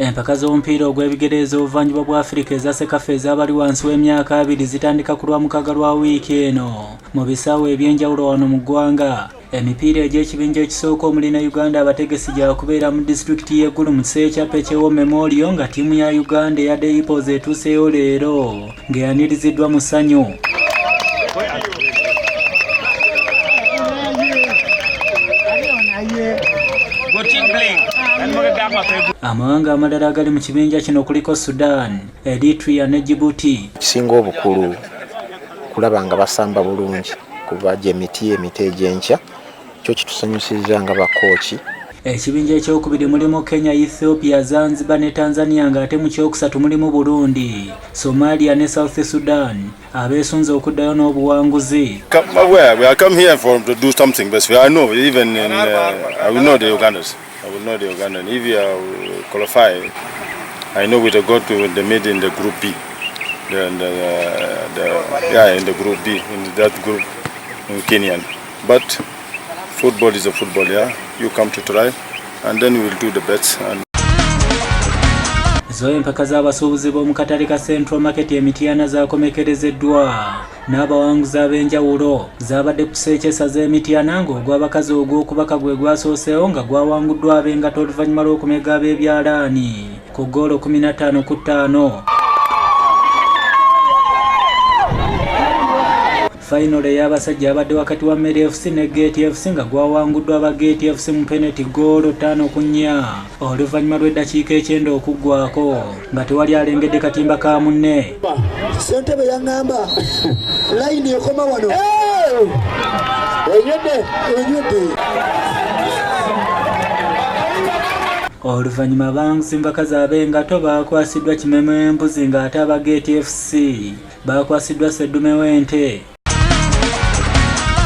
Empaka z'omupiira ogw'ebigere ez'obuvanjuba bwa Afrika eza Sekafa ez'abali wansi w'emyaka 2 zitandika ku Lwamukaga lwa wiiki eno mu bisaawe eby'enjawulo wano mu ggwanga. Emipiira egy'ekibinja ekisooka omuli ne Uganda abategesi gya kubeera mu disitulikiti y'eggulu mu kiseera kya Pechewo Memorial nga ttiimu ya Uganda eya The Hippos etuuseyo leero ng'eyaniriziddwa mu ssanyu. Amawanga amalala agali mu kibinja kino kuliko Sudan, Eritrea ne Djibouti. Kisinga obukulu kulaba nga basamba bulungi kuba emiti egy'enkya kyo kitusanyusizza nga bakooki. Ekibinja ekyokubiri mulimu Kenya, Ethiopia, Zanzibar ne Tanzania ng'ate mu kyokusatu mulimu Burundi, Somalia ne South Sudan abeesunze okuddayo n'obuwanguzi. We are come here to do something, but I know even I will know the Ugandans. If you qualify, I know we will go to the mid in the Group B. In the Group B, in that group in Kenyan. But football is a football, yeah. You come to try, and then we will do the bets. Zo empaka z'abasuubuzi b'omu katale ka Central Market Emitiana zaakomekerezeddwa n'abawanguzi ab'enjawulo zaabadde ku Seekyesa z'Emitiana ng'ogw'abakazi ogw'okubaka gwe gwasoosewo nga gwawanguddwa ab'engato oluvannyuma lw'okumega ab'ebyalaani ku ggoolo 15-5. Final ey'abasajja abadde wakati wa Mary FC ne Gate FC nga gwawanguddwa aba Gate FC mu penalty goal 5-4 oluvannyuma lw'eddakiika 9 okuggwako nga tewali alengedde katimba ka munne. Ssentebe yaŋŋamba layini ekoma wano enyodde. Oluvannyuma abanguzi mbakazi ab'engato baakwasiddwa Kimeme Embuzi ng'ate aba Gate FC baakwasiddwa Sseddume w'Ente.